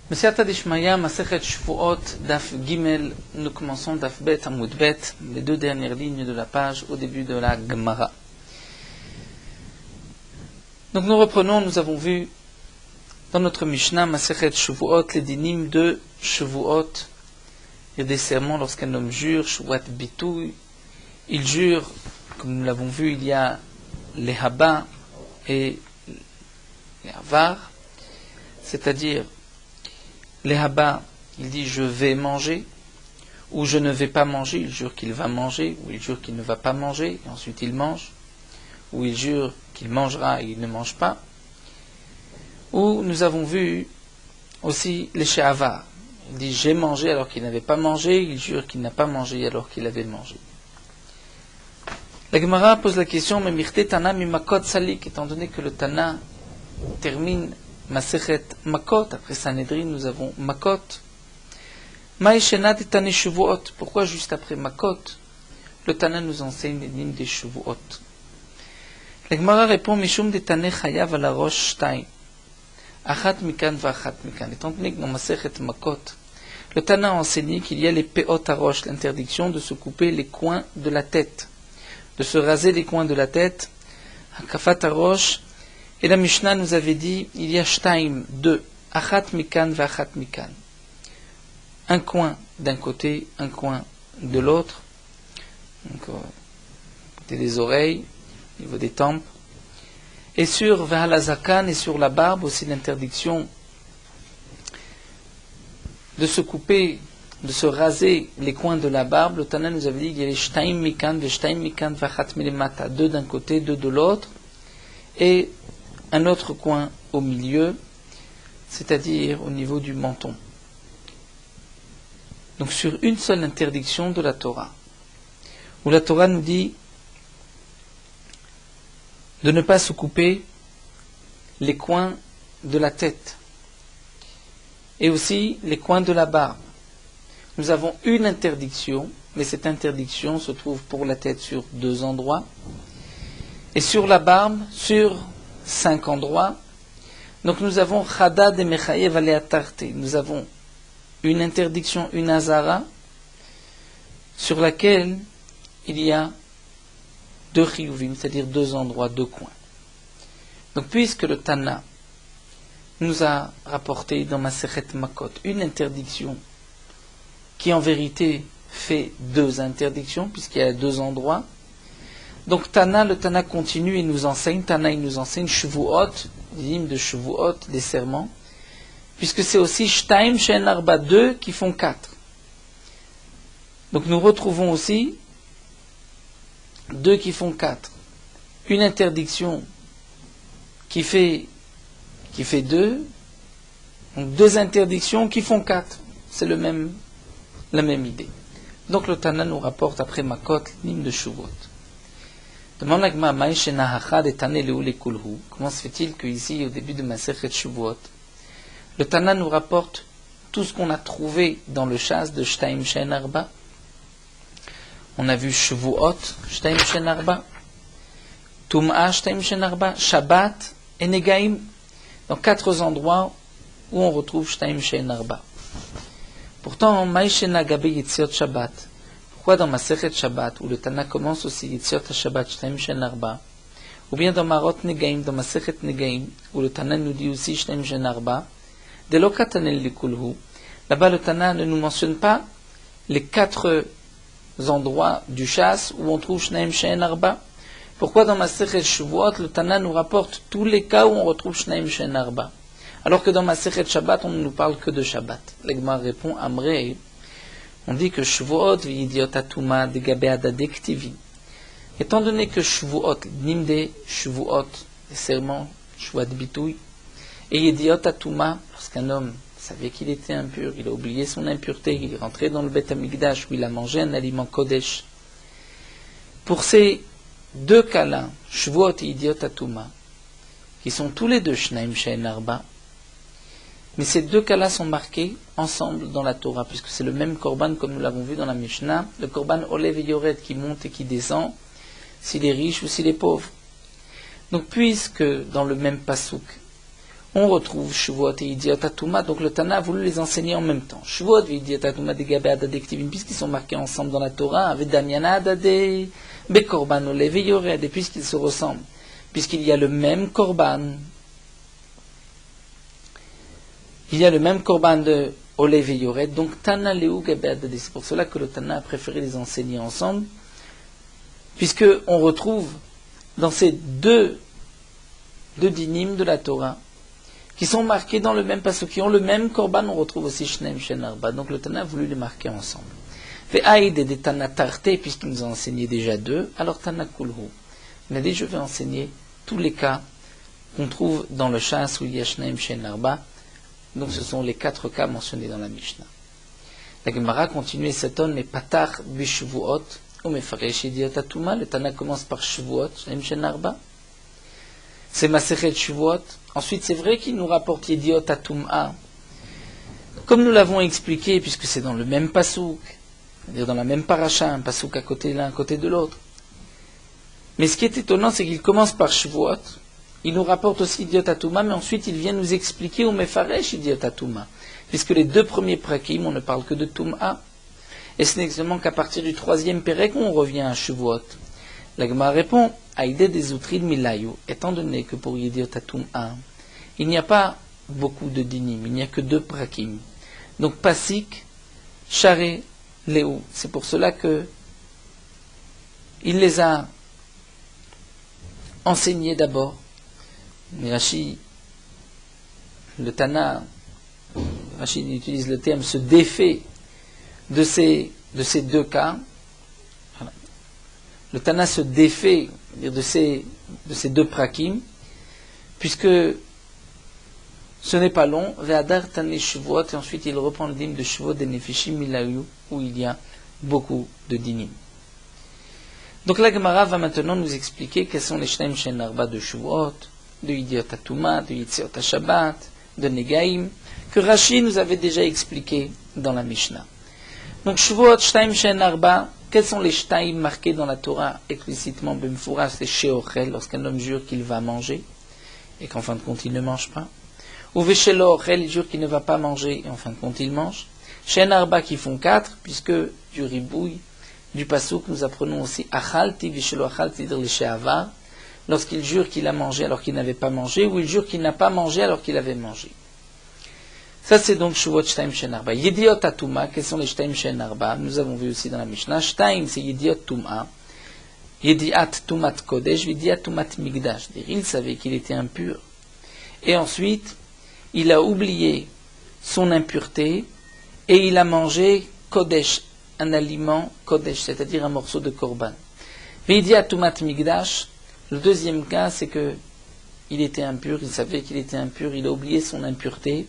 Mesiata Dishmaya, Masechet Shvuot, Daf Gimel, nous commençons Daf Bet, Amoud Bet, les deux dernières lignes de la page au début de la Gemara. Donc nous reprenons, nous avons vu dans notre Mishnah, Masechet Shvuot, les dinim de Shvuot. Il y a des serments lorsqu'un homme jure, Shvuat Bitouy, il jure, comme nous l'avons vu, il y a les Haba et les Avar, c'est-à-dire les Haba, il dit je vais manger, ou je ne vais pas manger, il jure qu'il va manger, ou il jure qu'il ne va pas manger, et ensuite il mange, ou il jure qu'il mangera et il ne mange pas. Ou nous avons vu aussi les She'avar, il dit j'ai mangé alors qu'il n'avait pas mangé, il jure qu'il n'a pas mangé alors qu'il avait mangé. La Gemara pose la question, mais Mirte Tana mi Makot Salik, étant donné que le Tana termine Masechet Makot, après Sanhedrin nous avons Makot. Maïshenat et Tane Shavuot, pourquoi juste après Makot le Tana nous enseigne les lignes des Shavuot? La Gemara répond, Mishum de Tane Chayav ala Rosh Shtaim, Achat Mikan va Achat Mikan. Étant donné que dans Masechet Makot, le Tana a enseigné qu'il y a les Peot Arosh, l'interdiction de se couper les coins de la tête, de se raser les coins de la tête, Hakafat Arosh. Et la Mishnah nous avait dit, il y a Shtaim, deux, Achat Mikan va Achat Mikan. Un coin d'un côté, un coin de l'autre, donc côté des oreilles, au niveau des tempes. Et sur Vahalazakan et sur la barbe, aussi l'interdiction de se couper, de se raser les coins de la barbe. Le Tana nous avait dit qu'il y avait Shtaim Mikan ve Shtaim Mikan va Achat Milemata, deux d'un côté, deux de l'autre. Et un autre coin au milieu, c'est-à-dire au niveau du menton. Donc sur une seule interdiction de la Torah, où la Torah nous dit de ne pas se couper les coins de la tête et aussi les coins de la barbe. Nous avons une interdiction, mais cette interdiction se trouve pour la tête sur 2 endroits et sur la barbe sur 5 endroits. Donc nous avons Chadad et Mechayev Aleatarte. Nous avons une interdiction, une Hazara, sur laquelle il y a 2 Chiyuvim, c'est-à-dire 2 endroits, 2 coins. Donc puisque le Tana nous a rapporté dans Masechet Makot une interdiction qui en vérité fait 2 interdictions, puisqu'il y a 2 endroits, donc le Tana continue et nous enseigne, il nous enseigne Shavuot, l'hymne de Shavuot, des serments, puisque c'est aussi Shtaim She'en Arba, 2 qui font 4. Donc nous retrouvons aussi 2 qui font 4. Une interdiction qui fait 2, donc 2 interdictions qui font 4. C'est la même idée. Donc le Tana nous rapporte après Makot l'hymne de Shavuot. Demande la Gemara, comment se fait-il qu'ici, au début de Masechet Shavuot, le Tana nous rapporte tout ce qu'on a trouvé dans le chasse de Shtaim She'en Arba? On a vu Shavuot, Shtaim She'en Arba, Tum'a, Shtaim She'en Arba, Shabbat et Negaim. Dans 4 endroits où on retrouve Shtaim She'en Arba. Pourtant, Maïshena Gabe Yitziot Shabbat. Pourquoi dans Masechet Shabbat, où le Tana commence aussi Yitziot Shabbat Shtaim She'en Arba, ou bien dans Marot Negaim, dans Masechet Negaim, où le Tana nous dit aussi Shtaim She'en Arba, de Lokatanel Likulhu, là-bas le Tana ne nous mentionne pas les 4 endroits du chasse où on trouve Shtaim She'en Arba. Pourquoi dans Masechet Shavuot, le Tana nous rapporte tous les cas où on retrouve Shtaim She'en Arba, alors que dans Masechet Shabbat, on ne nous parle que de Shabbat? L'Egma répond, Amrei, on dit que Shavuot v'idiot atuma de gabe adade ktivi. Étant donné que Shavuot, nimde Shavuot, les serments, Shavuot bitouy, et idiot atuma, lorsqu'un homme savait qu'il était impur, il a oublié son impureté, il est rentré dans le Beth Amikdash où il a mangé un aliment Kodesh. Pour ces 2 cas-là, Shavuot et idiot atuma, qui sont tous les 2 Shnaim She'en Arba, mais ces 2 cas-là sont marqués ensemble dans la Torah, puisque c'est le même korban comme nous l'avons vu dans la Mishnah, le korban Olev et Yored qui monte et qui descend, s'il est riche ou s'il est pauvre. Donc puisque dans le même pasuk, on retrouve Shavuot et Idiot Atuma, donc le Tana a voulu les enseigner en même temps. Shavuot et Idiot Atuma de Gabe Adade Ktivin, puisqu'ils sont marqués ensemble dans la Torah, avec Damiana Adade, Bekorban Olev et Yored, et puisqu'ils se ressemblent, puisqu'il y a le même Korban, il y a le même Korban de Olev et Yored, donc Tana Leu Gabe Adade, c'est pour cela que le Tana a préféré les enseigner ensemble, puisque on retrouve dans ces deux dinim de la Torah, qui sont marqués dans le même passage, qui ont le même korban, on retrouve aussi Shneim Shen Arba. Donc le Tana a voulu les marquer ensemble. Fait Aïd et des Tana Tarte, puisqu'il nous a enseigné déjà deux, alors Tana Kulhu. Il a dit, je vais enseigner tous les cas qu'on trouve dans le Shas où il y a Shneim Shen Arba. Donc ce sont les 4 cas mentionnés dans la Mishnah. La Gemara continue cet homme, mais Patar Bishvuot, ou Mefaresh Idiot Atuma, le Tana commence par Shvuot, Shneim Shen Arba. C'est Masechet Shavuot. Ensuite, c'est vrai qu'il nous rapporte Yediot Atum'a. Comme nous l'avons expliqué, puisque c'est dans le même pasouk, c'est-à-dire dans la même paracha, un pasouk à côté l'un à côté de l'autre. Mais ce qui est étonnant, c'est qu'il commence par Shavuot, il nous rapporte aussi Yediot Atum'a, mais ensuite il vient nous expliquer au Mefaresh Yediot Atum'a. Puisque les 2 premiers prakim, on ne parle que de Tum'a. Et ce n'est seulement qu'à partir du 3e Pérek qu'on revient à Shavuot. La Gemara répond, Aïdé des Outrid Milayu, étant donné que pour Yediot Atum'a, il n'y a pas beaucoup de dinim, il n'y a que 2 prakim. Donc Pasik, Charé, Léou. C'est pour cela que il les a enseignés d'abord. Mais Rashi, le Tana, Rashi utilise le terme se défait de ces 2 cas. Voilà. Le Tana se défait de ces 2 prakim, puisque ce n'est pas long, Ve'adar Tane Shavuot, et ensuite il reprend le dîme de Shavuot de Nefeshim Milayu, où il y a beaucoup de dinim. Donc la Gemara va maintenant nous expliquer quels sont les Shneim Shen Arba de Shavuot, de Idiot Atuma, de Yitziot HaShabbat, de Negaim, que Rashi nous avait déjà expliqué dans la Mishnah. Donc Shavuot, Shneim Shen Arba, quels sont les Shtaim marqués dans la Torah explicitement, Bemfoura, c'est Sheochel, lorsqu'un homme jure qu'il va manger, et qu'en fin de compte il ne mange pas. Ou Veshelo Ochel, il jure qu'il ne va pas manger, et en fin de compte il mange. Shen Arba qui font 4, puisque du ribouille, du pasouk, nous apprenons aussi Achalti, Veshelo Achalti, dire les Sheavar, lorsqu'il jure qu'il a mangé alors qu'il n'avait pas mangé, ou il jure qu'il n'a pas mangé alors qu'il avait mangé. Ça c'est donc Shavuot Shtaim Shen Arba. Yediot Atuma, quels sont les Shtaim Shen Arba? Nous avons vu aussi dans la Mishnah. Shtaim c'est Yediot Tum'a. Yediat Tumat Kodesh, Yediat Tumat Migdash. Il savait qu'il était impur. Et ensuite, il a oublié son impureté et il a mangé Kodesh, un aliment Kodesh, c'est-à-dire un morceau de korban. Yediat Tumat Migdash, le deuxième cas, c'est que il était impur, il savait qu'il était impur, il a oublié son impureté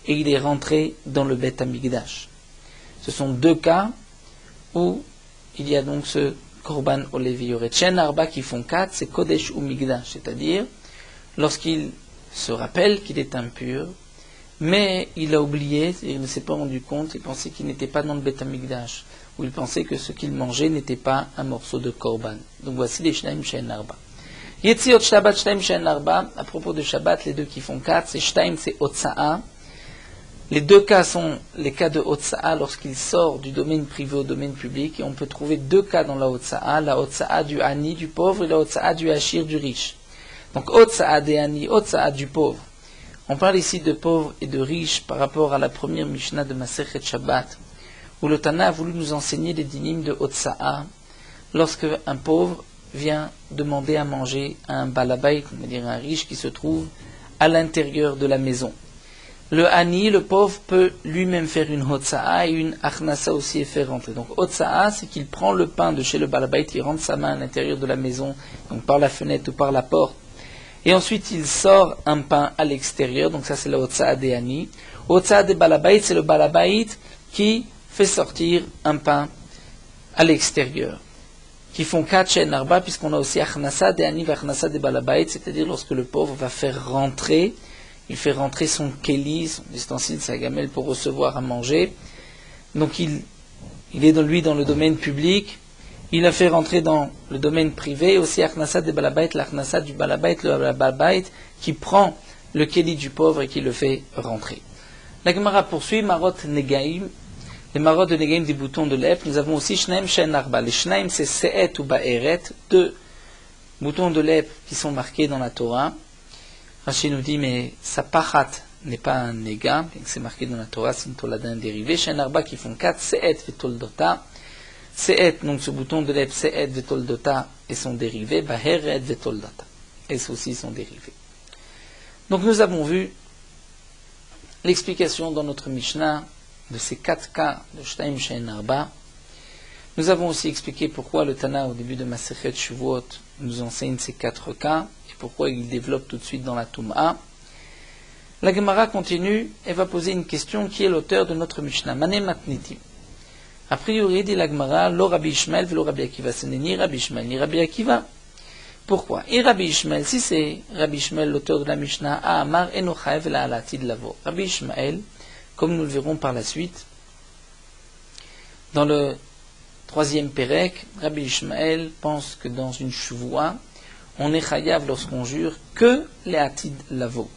et il est rentré dans le Beth Amikdash. Ce sont 2 cas où il y a donc ce Korban Olev Yored. Shen Arba qui font 4, c'est Kodesh ou Migdash, c'est-à-dire lorsqu'il se rappelle qu'il est impur, mais il a oublié, il ne s'est pas rendu compte, il pensait qu'il n'était pas dans le Beth Amikdash, ou il pensait que ce qu'il mangeait n'était pas un morceau de Korban. Donc voici les Shnaim Shen Arba. Yetziot Shabbat Shtaim Shen Arba, à propos de Shabbat, les 2 qui font 4, c'est Shtaim, c'est Otsa'a. Les 2 cas sont les cas de Otsa'a lorsqu'il sort du domaine privé au domaine public, et on peut trouver 2 cas dans la Otsa'a du Ani, du pauvre, et la Otsa'a du Hachir, du riche. Donc Otsa'a des Ani, Otsa'a du pauvre. On parle ici de pauvre et de riche par rapport à la première Mishnah de Masechet Shabbat, où le Tana a voulu nous enseigner les dinim de Otsa'a, lorsque un pauvre vient demander à manger à un balabait, c'est-à-dire un riche qui se trouve à l'intérieur de la maison. Le Ani, le pauvre, peut lui-même faire une Hotsa'a et une Achnasa aussi et faire rentrer. Donc Hotsa'a, c'est qu'il prend le pain de chez le balabait, il rentre sa main à l'intérieur de la maison, donc par la fenêtre ou par la porte, et ensuite il sort un pain à l'extérieur, donc ça c'est la Hotsa'a des Ani. Hotsa'a des balabait, c'est le balabait qui fait sortir un pain à l'extérieur, qui font 4 Shen Arba, puisqu'on a aussi Achnasa des Ani, Achnasa des balabait, c'est-à-dire lorsque le pauvre va faire rentrer, il fait rentrer son keli, son ustensile, sa gamelle pour recevoir à manger. Donc il est dans le domaine public, il a fait rentrer dans le domaine privé, aussi Achnasa des balabait, l'Achnasa du balabait, le balabait qui prend le kéli du pauvre et qui le fait rentrer. La Gemara poursuit, Marot Negaim, les Marot de Negaim des boutons de lèpre. Nous avons aussi Shnaim Shen Arba. Les Shnaim, c'est Se'et ou Ba'eret, deux boutons de lèpre qui sont marqués dans la Torah. Rashi nous dit, mais sa pachat n'est pas un Nega, bien que c'est marqué dans la Torah, c'est une Tolada dérivée. Shen Arba qui font 4, Se'et Vetoldota. Se'et, donc ce bouton de lèpre, Se'et Vetoldota et son dérivé, Ba'eret Vetoldota. Et ceux-ci sont dérivés. Donc nous avons vu l'explication dans notre Mishnah de ces 4 cas de Shtaim She'en Arba. Nous avons aussi expliqué pourquoi le Tana, au début de Masechet Shavuot, nous enseigne ces 4 cas et pourquoi il développe tout de suite dans la Toum'a. La Gemara continue et va poser une question qui est l'auteur de notre Mishnah. Mané Matniti. A priori, dit la Gemara, lo Rabbi Ishmael velo Rabbi Akiva. Ce n'est ni Rabbi Ishmael ni Rabbi Akiva. Pourquoi? Et Rabbi Ishmael, si c'est Rabbi Ishmael, l'auteur de la Mishnah, Amar enochaev la alatid lavo. Rabbi Ishmael, comme nous le verrons par la suite, dans le 3e Pérec, Rabbi Ishmael pense que dans une chevoua, on est chayav lorsqu'on jure que les atid lavo.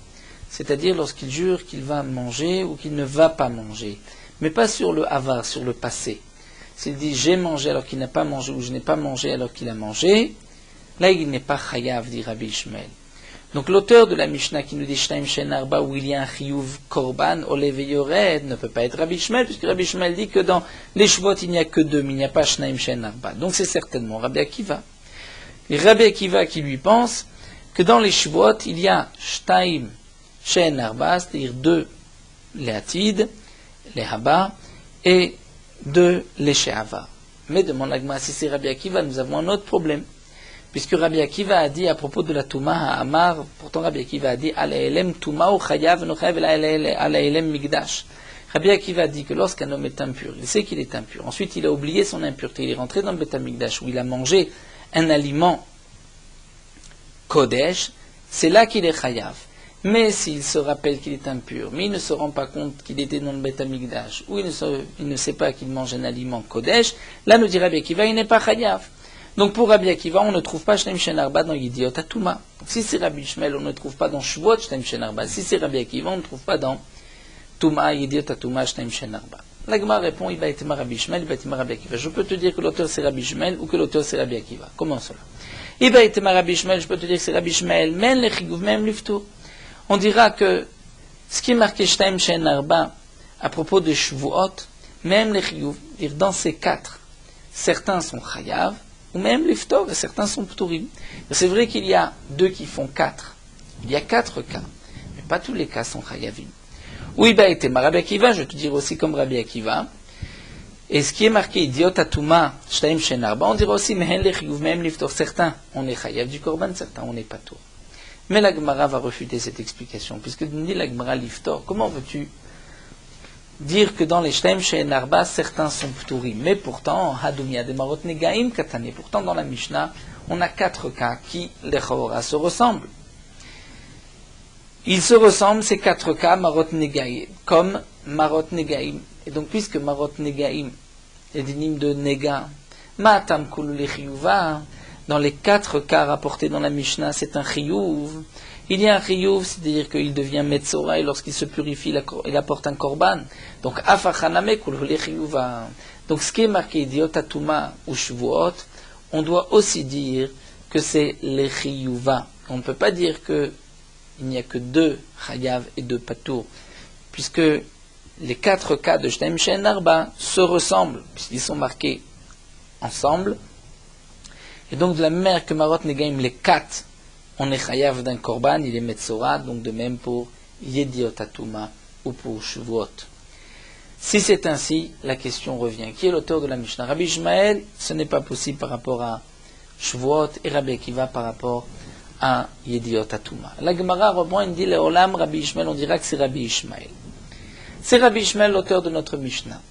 C'est-à-dire lorsqu'il jure qu'il va manger ou qu'il ne va pas manger. Mais pas sur le avar, sur le passé. S'il dit j'ai mangé alors qu'il n'a pas mangé ou je n'ai pas mangé alors qu'il a mangé, là, il n'est pas chayav, dit Rabbi Ishmael. Donc, l'auteur de la Mishnah qui nous dit Shtaim She'en Arba, où il y a un chiyuv korban, olev et yored, ne peut pas être Rabbi Ishmael, puisque Rabbi Ishmael dit que dans les Shvot, il n'y a que 2, mais il n'y a pas Shtaim She'en Arba. Donc, c'est certainement Rabbi Akiva. Et Rabbi Akiva qui lui pense que dans les Shvot, il y a Shtaim She'en Arba, c'est-à-dire 2 les Atid, les Haba, et 2 les She'ava. Mais demande l'Agma, si c'est Rabbi Akiva, nous avons un autre problème. Puisque Rabbi Akiva a dit à propos de la Touma à Amar, pourtant Rabbi Akiva a dit Alaelem Touma ou Chayav no Chayav Alaelem Migdash. Rabbi Akiva a dit que lorsqu'un homme est impur, il sait qu'il est impur. Ensuite, il a oublié son impureté. Il est rentré dans le Beth Amikdash où il a mangé un aliment Kodesh. C'est là qu'il est Chayav. Mais s'il se rappelle qu'il est impur, mais il ne se rend pas compte qu'il était dans le Beth Amikdash, ou il ne sait pas qu'il mange un aliment Kodesh, là nous dit Rabbi Akiva, il n'est pas Chayav. Donc pour Rabbi Akiva, on ne trouve pas Shtaim She'en Arba dans Yediot HaTouma. Si c'est Rabbi Ishmael, on ne trouve pas dans Shvuot Shtaim She'en Arba. Si c'est Rabbi Akiva, on ne trouve pas dans Touma, Yediot HaTouma, Shtaim She'en Arba. La Gemara répond, il va être Rabbi Ishmael, il va être Rabbi Akiva. Je peux te dire que l'auteur c'est Rabbi Ishmael ou que l'auteur c'est Rabbi Akiva. Comment cela? Il va être Rabbi Ishmael, je peux te dire que c'est Rabbi Ishmael, men le chigouv, même l'iftour. On dira que ce qui est marqué Shtaim She'en Arba à propos de Shvuot, même les chigouv, dire dans ces 4, certains sont chayav, ou même l'iftor, et certains sont pturim. C'est vrai qu'il y a 2 qui font 4. Il y a 4 cas, mais pas tous les cas sont chayavim. Oui, bah, était Rabbi Akiva, je vais te dire aussi comme Rabbi Akiva. Et ce qui est marqué, Idiot Atuma, Shtaim She'en Arba, on dira aussi, Mehen lechiyuv, même l'iftor. Certains, on est chayav du korban, certains, on n'est pas tour. Mais la Gemara va refuter cette explication, puisque dit la Gemara l'iftor, comment veux-tu dire que dans les Shtaim She'en Arba, certains sont pturim. Mais pourtant, Hadumia de Marot Negaim Katane, pourtant dans la Mishnah, on a 4 cas qui, les Chorah, se ressemblent. Ils se ressemblent, ces 4 cas, Marot Negaim, comme Marot Negaim. Et donc, puisque Marot Negaim est dinim de Nega, Ma'atam Kulu Lechiyuva, dans les 4 cas rapportés dans la Mishnah, c'est un Chiyuv. Il y a un chiyuv, c'est-à-dire qu'il devient metzora et lorsqu'il se purifie, il apporte un korban. Donc, afachaname kulhule chiyuva. Donc, ce qui est marqué idiot atuma ou shvuot, on doit aussi dire que c'est les chiyuva. On ne peut pas dire qu'il n'y a que 2 chayav et 2 patour, puisque les 4 cas de Shtaim She'en Arba se ressemblent, puisqu'ils sont marqués ensemble. Et donc, de la même manière que Marot Negaim, les 4, on est chayav d'un korban, il est metzora, donc de même pour Yediot HaTouma ou pour Shvuot. Si c'est ainsi, la question revient. Qui est l'auteur de la Mishnah? Rabbi Ishmael, ce n'est pas possible par rapport à Shvuot, et Rabbi Akiva par rapport à Yediot HaTouma. La Gemara reprend, il dit, le Olam Rabbi Ishmael, on dira que c'est Rabbi Ishmael. C'est Rabbi Ishmael l'auteur de notre Mishnah.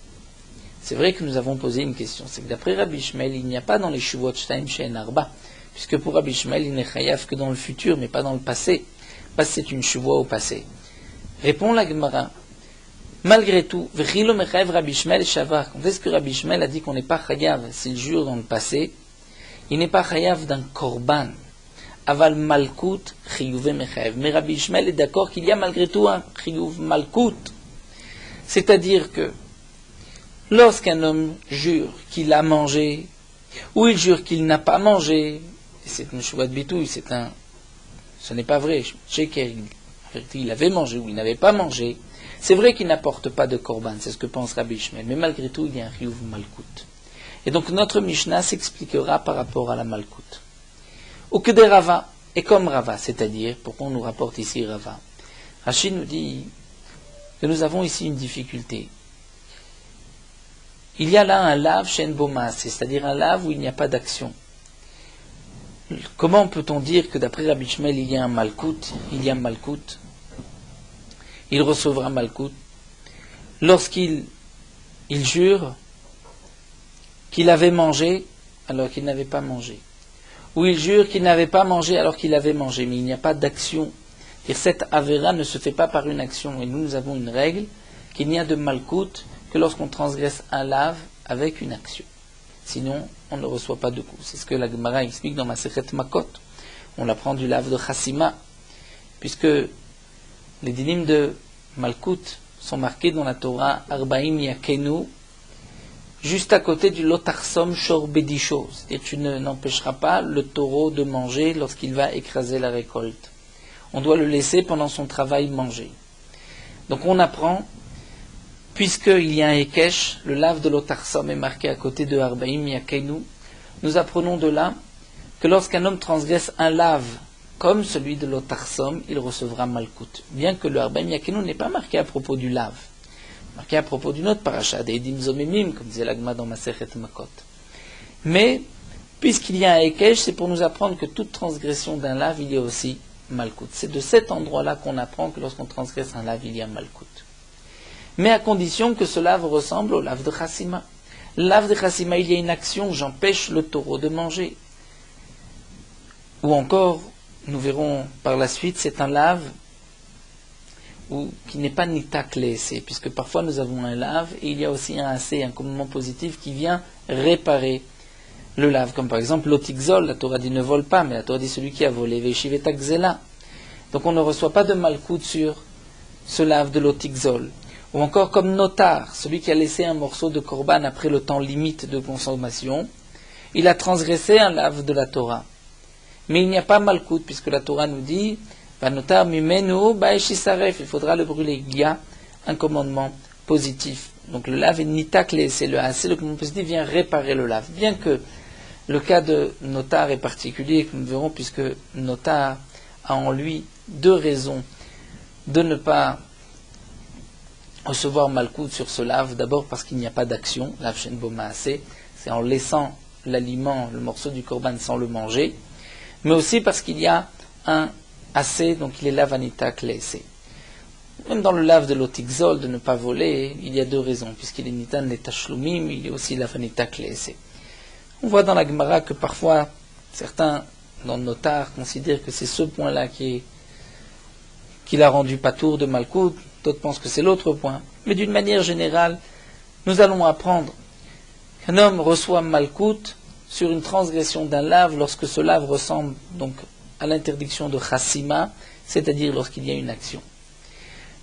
C'est vrai que nous avons posé une question. C'est que d'après Rabbi Ishmael, il n'y a pas dans les Shvuot Shtaim She'en Arba, puisque pour Rabbi Ishmael, il n'est chayav que dans le futur, mais pas dans le passé. Parce que c'est une chevoie au passé. Répond la Gemara. Malgré tout, v'chilo mechayev Rabbi Ishmael shavar. Quand est-ce que Rabbi Ishmael a dit qu'on n'est pas chayav s'il jure dans le passé? Il n'est pas chayav d'un korban. aval malkout chiyuve mechaev. Mais Rabbi Ishmael est d'accord qu'il y a malgré tout un chiyuv malkout. C'est-à-dire que lorsqu'un homme jure qu'il a mangé, ou il jure qu'il n'a pas mangé, c'est une chouva de bitouille, ce n'est pas vrai. Il avait mangé ou il n'avait pas mangé. C'est vrai qu'il n'apporte pas de korban, c'est ce que pense Rabbi Ishmael, mais malgré tout, il y a un chiyuv malkout. Et donc notre Mishnah s'expliquera par rapport à la malkout. Ou que des Rava, et comme Rava, c'est-à-dire, pourquoi on nous rapporte ici Rava? Rashi nous dit que nous avons ici une difficulté. Il y a là un lave shen bomas, c'est-à-dire un lave où il n'y a pas d'action. Comment peut-on dire que d'après Rabbi Ishmael, il y a un malkout, il recevra malkout, lorsqu'il jure qu'il avait mangé alors qu'il n'avait pas mangé, ou il jure qu'il n'avait pas mangé alors qu'il avait mangé, mais il n'y a pas d'action. Et cette avéra ne se fait pas par une action, et nous avons une règle qu'il n'y a de malkout que lorsqu'on transgresse un lave avec une action. Sinon, on ne reçoit pas de coup. C'est ce que la Gemara explique dans Masechet Makot. On l'apprend du lave de Chassima, puisque les dinim de Malkout sont marqués dans la Torah Arbaim Yakenu, juste à côté du Lotarsom Shor Bedisho. C'est-à-dire tu n'empêcheras pas le taureau de manger lorsqu'il va écraser la récolte. On doit le laisser pendant son travail manger. Donc on apprend, puisqu'il y a un Ekesh, le lave de Lotarsom est marqué à côté de Arbaim Yakenu, nous apprenons de là que lorsqu'un homme transgresse un lave comme celui de Lotarsom, il recevra Malkout. Bien que le Arbaim Yakenu n'est pas marqué à propos du lave, marqué à propos d'une autre paracha, des Edim Zomimim, comme disait l'Agma dans Masechet Makot. Mais, puisqu'il y a un Ekesh, c'est pour nous apprendre que toute transgression d'un lave, il y a aussi Malkout. C'est de cet endroit-là qu'on apprend que lorsqu'on transgresse un lave, il y a Malkout. Mais à condition que ce lave ressemble au lave de Chassima. Le lave de Chassima, il y a une action, j'empêche le taureau de manger. Ou encore, nous verrons par la suite, c'est un lave qui n'est pas nitak le'esé, puisque parfois nous avons un lave et il y a aussi un assez, un commandement positif qui vient réparer le lave. Comme par exemple l'otikzol, la Torah dit ne vole pas, mais la Torah dit celui qui a volé, veshivetak zela. Donc on ne reçoit pas de malkout sur ce lave de l'otikzol. Ou encore comme notar, celui qui a laissé un morceau de korban après le temps limite de consommation, il a transgressé un lave de la Torah. Mais il n'y a pas malkout, puisque la Torah nous dit notar mimenu baeshisaref, il faudra le brûler. Il y a un commandement positif. Donc le lave est nitak le'esé, le assez, le commandement positif vient réparer le lave. Bien que le cas de notar est particulier, que nous verrons, puisque notar a en lui deux raisons de ne pas recevoir malkout sur ce lave. D'abord parce qu'il n'y a pas d'action, lave shen bo maaseh, c'est en laissant l'aliment, le morceau du korban sans le manger, mais aussi parce qu'il y a un assez, donc il est lave anitak le'esé. Même dans le lave de l'otikzol, de ne pas voler, il y a deux raisons, puisqu'il est nitan le tashlumim, il est aussi lave anitak le'esé. On voit dans la Gemara que parfois, certains, dans le notar, considèrent que c'est ce point-là qui l'a rendu patour de malkout, d'autres pensent que c'est l'autre point. Mais d'une manière générale, nous allons apprendre qu'un homme reçoit malkout sur une transgression d'un lave lorsque ce lave ressemble donc à l'interdiction de chassima, c'est-à-dire lorsqu'il y a une action.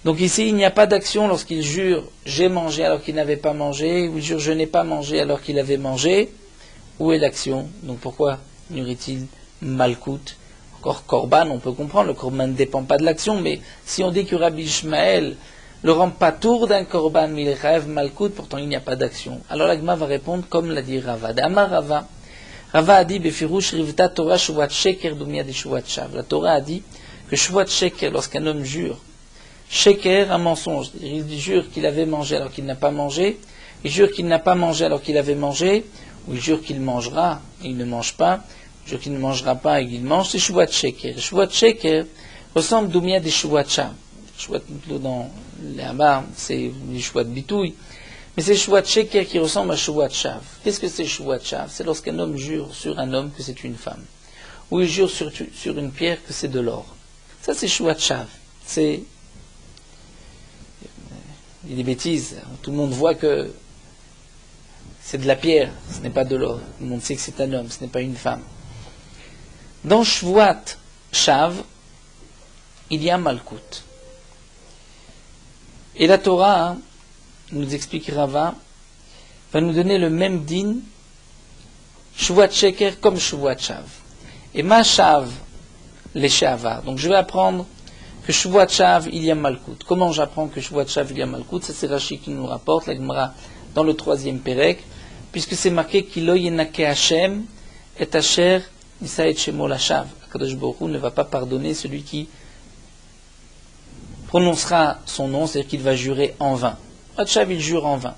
Donc ici, il n'y a pas d'action lorsqu'il jure « j'ai mangé alors qu'il n'avait pas mangé » ou il jure « je n'ai pas mangé alors qu'il avait mangé ». Où est l'action? Donc pourquoi n'y aurait-il malkout? Encore korban, on peut comprendre, le korban ne dépend pas de l'action, mais si on dit que Rabbi Ishmael le rend pas tour d'un korban, mais il rêve malkout, pourtant il n'y a pas d'action. Alors l'agma va répondre comme l'a dit Rava. D'Amar Rava. Rava a dit Befirouch Rivta Torah Shuvat Sheker Dumia de Shuvat Shav. La Torah a dit que Shuvat Sheker, lorsqu'un homme jure, Sheker, un mensonge, il jure qu'il avait mangé alors qu'il n'a pas mangé, il jure qu'il n'a pas mangé alors qu'il avait mangé, ou il jure qu'il mangera et il ne mange pas, il jure qu'il ne mangera pas et qu'il mange, c'est Shuvat Sheker. Shuvat Sheker ressemble Dumia de Shuvat Shav. Shuvat dans les Habar, c'est du Shuvat Bitouille. Mais c'est Shuvat Sheker qui ressemble à Shuvat Shav. Qu'est-ce que c'est Shuvat Shav? C'est lorsqu'un homme jure sur un homme que c'est une femme. Ou il jure sur une pierre que c'est de l'or. Ça c'est Shuvat Shav. C'est il y a des bêtises. Tout le monde voit que c'est de la pierre, ce n'est pas de l'or. Tout le monde sait que c'est un homme, ce n'est pas une femme. Dans Shvuat Shav, il y a Malkout. Et la Torah, nous explique Rava, va nous donner le même din, Shvuat Sheker comme Shvuat Shav. Et ma Shav, les Shavar. Donc je vais apprendre que Shvuat Shav, il y a Malkout. Comment j'apprends que Shvuat Shav, il y a Malkout? Ça c'est Rashi qui nous rapporte, la Gemara, dans le 3e Pérek, puisque c'est marqué Kilo Yenake Hashem et Asher Nisa et Shemo la Shav. Akadosh Baruch Hu ne va pas pardonner celui qui prononcera son nom, c'est-à-dire qu'il va jurer en vain. Shav, il jure en vain.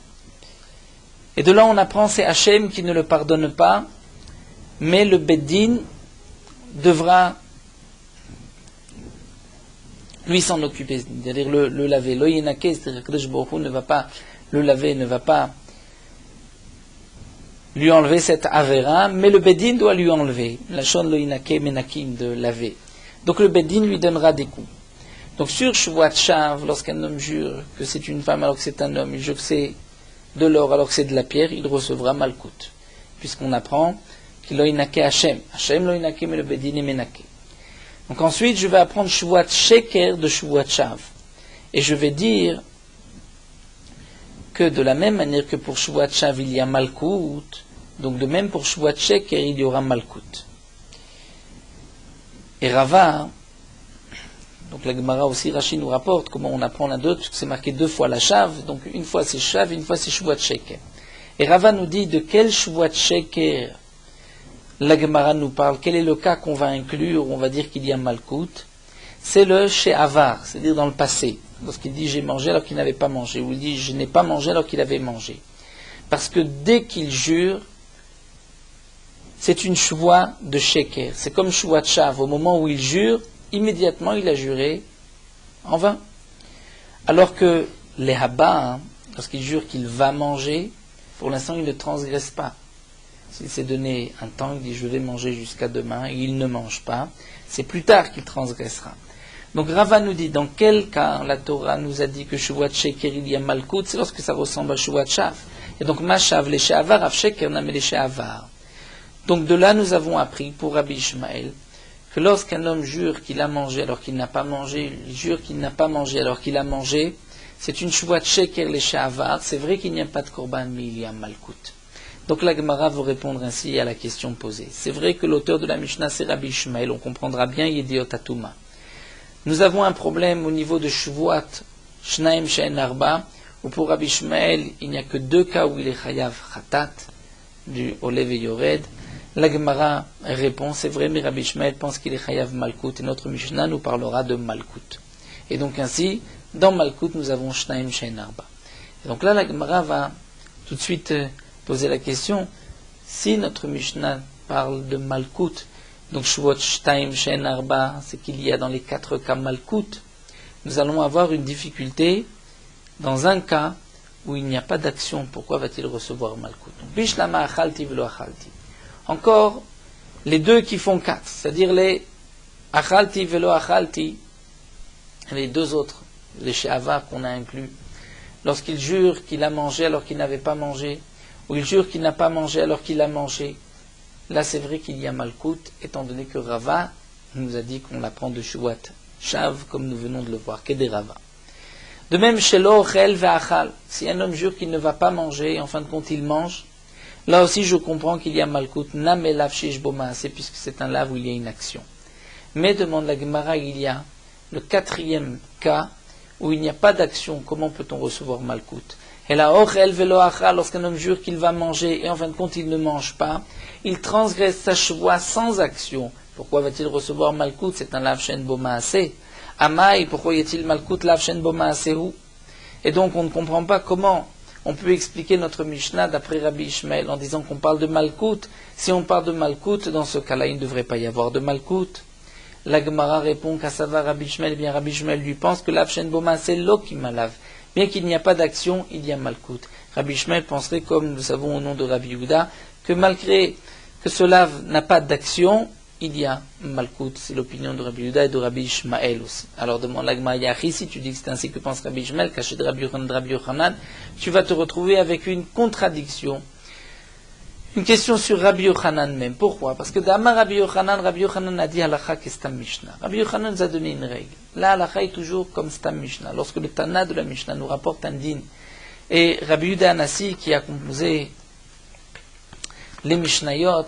Et de là on apprend, c'est Hashem qui ne le pardonne pas, mais le Beddin devra lui s'en occuper, c'est-à-dire le laver. Lo Yenake, c'est-à-dire que Akadosh Baruch Hu ne va pas le laver, ne va pas lui enlever cette avera, mais le Beddin doit lui enlever. La shon lo Yenake menakim, de laver. Donc le Beddin lui donnera des coups. Donc sur Shvuat Shav, lorsqu'un homme jure que c'est une femme alors que c'est un homme, il jure que c'est de l'or alors que c'est de la pierre, il recevra Malkout. Puisqu'on apprend qu'il lo Yenake Hashem. Hashem lo Yenake, mais le Beddin est menake. Donc ensuite, je vais apprendre Shvuat Sheker de Shvuat Shav. Et je vais dire que de la même manière que pour Shvuat Shav il y a Malkout, donc de même pour Shvuat Sheker il y aura Malkout. Et Rava, donc la Gemara aussi, Rashi nous rapporte comment on apprend la d'autres, parce que c'est marqué 2 fois la Shav, donc une fois c'est Shav, une fois c'est Shvuat Sheker. Et Rava nous dit de quel Shvuat Sheker la Gemara nous parle, quel est le cas qu'on va inclure, où on va dire qu'il y a Malkout. C'est le She'avar, c'est-à-dire dans le passé. Lorsqu'il dit j'ai mangé alors qu'il n'avait pas mangé, ou il dit je n'ai pas mangé alors qu'il avait mangé. Parce que dès qu'il jure, c'est une shvoa de sheker. C'est comme shvoa de shav. Au moment où il jure, immédiatement il a juré en vain. Alors que les haba, lorsqu'il jure qu'il va manger, pour l'instant il ne transgresse pas. S'il s'est donné un temps, il dit je vais manger jusqu'à demain, et il ne mange pas, c'est plus tard qu'il transgressera. Donc Rava nous dit, dans quel cas la Torah nous a dit que Shvuat Sheker il y a Malkout, c'est lorsque ça ressemble à Shvuat Shav. Et donc Mashav, les She'avar, Av Sheker, Namé les She'avar. Donc de là nous avons appris pour Rabbi Ishmael que lorsqu'un homme jure qu'il a mangé alors qu'il n'a pas mangé, il jure qu'il n'a pas mangé alors qu'il a mangé, c'est une Shvuat Sheker les She'avar. C'est vrai qu'il n'y a pas de Korban, mais il y a Malkout. Donc la Gemara veut répondre ainsi à la question posée. C'est vrai que l'auteur de la Mishnah c'est Rabbi Ishmael, on comprendra bien Yediot Atuma. Nous avons un problème au niveau de Shvuat Shnaim She'en Arba, où pour Rabbi Ishmael, il n'y a que 2 cas où il est Chayav Khatat, du Olev et Yored. La Gemara répond, c'est vrai, mais Rabbi Ishmael pense qu'il est Chayav Malkout, et notre Mishnah nous parlera de Malkout. Et donc ainsi, dans Malkout, nous avons Shnaim She'en Arba. Et donc là, la Gemara va tout de suite poser la question, si notre Mishnah parle de Malkout, donc Shvuot Shtaim She'en Arba, c'est qu'il y a dans les 4 cas Malkout, nous allons avoir une difficulté dans un cas où il n'y a pas d'action. Pourquoi va-t-il recevoir Malkout? Bishlama achalti velo achalti. Encore, les 2 qui font 4, c'est-à-dire les achalti velo achalti, les 2 autres, les she'avar qu'on a inclus, lorsqu'il jure qu'il a mangé alors qu'il n'avait pas mangé, ou il jure qu'il n'a pas mangé alors qu'il a mangé, là c'est vrai qu'il y a Malkout, étant donné que Rava nous a dit qu'on l'apprend de Shvuat Shav, comme nous venons de le voir, qu'est des Rava. De même, chez l'Ochel ve'achal, si un homme jure qu'il ne va pas manger, et en fin de compte il mange, là aussi je comprends qu'il y a Malkout, nam elav shish bo maaseh, puisque c'est un lav où il y a une action. Mais, demande la Gemara, il y a le 4e cas, où il n'y a pas d'action, comment peut-on recevoir Malkout? Et là, Ochel ve'lo achal, lorsqu'un homme jure qu'il va manger, et en fin de compte il ne mange pas, il transgresse sa shvoa sans action. Pourquoi va-t-il recevoir Malkout? C'est un lav shen bo maaseh. Amaï, pourquoi y a-t-il Malkout lav shen bo maasehu? Et donc on ne comprend pas comment on peut expliquer notre Mishnah d'après Rabbi Ishmael en disant qu'on parle de Malkout. Si on parle de Malkout, dans ce cas-là, il ne devrait pas y avoir de Malkout. La Gemara répond qu'à savoir Rabbi Ishmael, eh bien Rabbi Ishmael lui pense que lav shen bo maaseh lo kimalav. Bien qu'il n'y a pas d'action, il y a Malkout. Rabbi Ishmael penserait, comme nous le savons au nom de Rabbi Yehuda, que malgré que ce lav n'a pas d'action, il y a Malkout. C'est l'opinion de Rabbi Yehuda et de Rabbi Ishmael aussi. Alors demande la Gemara Yachi, si tu dis que c'est ainsi que pense Rabbi Ishmael, caché de Rabbi Yochanan, tu vas te retrouver avec une contradiction. Une question sur Rabbi Yochanan même. Pourquoi? Parce que d'Amar Rabbi Yochanan a dit halakha kestam Mishnah. Rabbi Yochanan nous a donné une règle. La halakha est toujours comme stam Mishnah. Lorsque le Tana de la Mishnah nous rapporte un din, et Rabbi Yehuda Anassi, qui a composé les Mishnayot,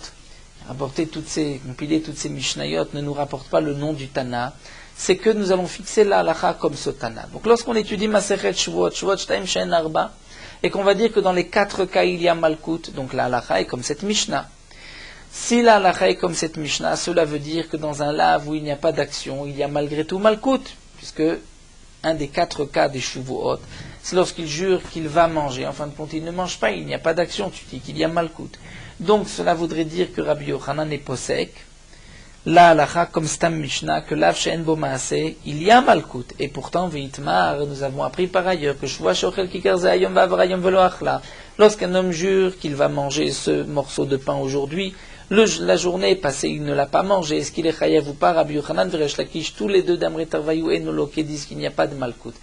compilé toutes ces Mishnayot, ne nous rapporte pas le nom du Tana, c'est que nous allons fixer la halakha comme ce Tana. Donc lorsqu'on étudie Masechet Shavuot, Shtaim She'en Arba, et qu'on va dire que dans les 4 cas il y a Malkut, donc la halakha est comme cette Mishnah. Si la halakha est comme cette Mishnah, cela veut dire que dans un lave où il n'y a pas d'action, il y a malgré tout Malkut, puisque un des 4 cas des Shavuot, c'est lorsqu'il jure qu'il va manger. En fin de compte, il ne mange pas, il n'y a pas d'action, tu dis qu'il y a Malkut. Donc cela voudrait dire que Rabbi Yochanan est posek, la halakha comme Stam Mishnah, que l'av she'en bo maaseh, il y a Malkut. Et pourtant, Veitmar, nous avons appris par ailleurs que Shua shochel kikar ze hayom va'avar hayom velo achla. Lorsqu'un homme jure qu'il va manger ce morceau de pain aujourd'hui, la journée passée, il ne l'a pas mangé. Est-ce qu'il est chayav ou pas? Rabbi Yochanan et Resh Lakish, tous les deux d'Amrei Tarvayu et Noloke disent qu'il n'y a pas de Malkut.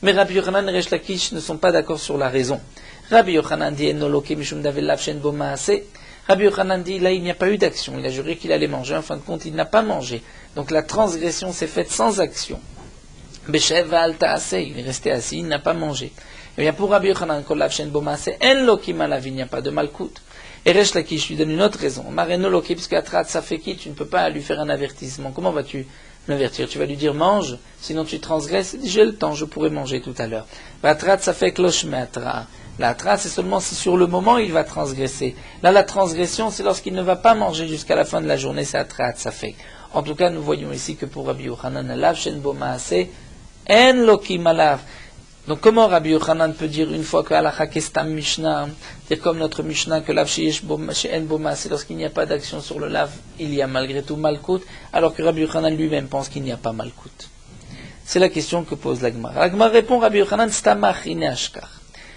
Mais Rabbi Yochanan et Resh Lakish ne sont pas d'accord sur la raison. Rabbi Yochanan dit Noloke mishum davel l'av she'en bo maaseh. Rabbi Yochanan dit, là il n'y a pas eu d'action, il a juré qu'il allait manger, en fin de compte il n'a pas mangé. Donc la transgression s'est faite sans action. Beshev va'al ta'aseh, il est resté assis, il n'a pas mangé. Et bien pour Rabbi Yochanan, kol l'av she'en bo maaseh, en loki malav, il n'y a pas de malkout. Et Resh Lakish lui donne une autre raison. Mareno loki, puisque Atrat Safeki, tu ne peux pas lui faire un avertissement. Comment vas-tu l'avertir? Tu vas lui dire mange, sinon tu transgresses. Il dit, j'ai le temps, je pourrais manger tout à l'heure. Atrat Safek losh me'atra. La trace, c'est seulement si sur le moment il va transgresser. Là, la transgression, c'est lorsqu'il ne va pas manger jusqu'à la fin de la journée, c'est atrat, ça fait. En tout cas, nous voyons ici que pour Rabbi Yochanan, alav shen bo maaseh, en loki malav. Donc, comment Rabbi Yochanan peut dire une fois que halakha kestam Mishnah, dire comme notre Mishnah que l'av she'en bo maaseh, lorsqu'il n'y a pas d'action sur le lav, il y a malgré tout malkout, alors que Rabbi Yochanan lui-même pense qu'il n'y a pas malkout. C'est la question que pose l'Agmara. L'Agmara répond Rabbi Yochanan, stamach ine ashkar.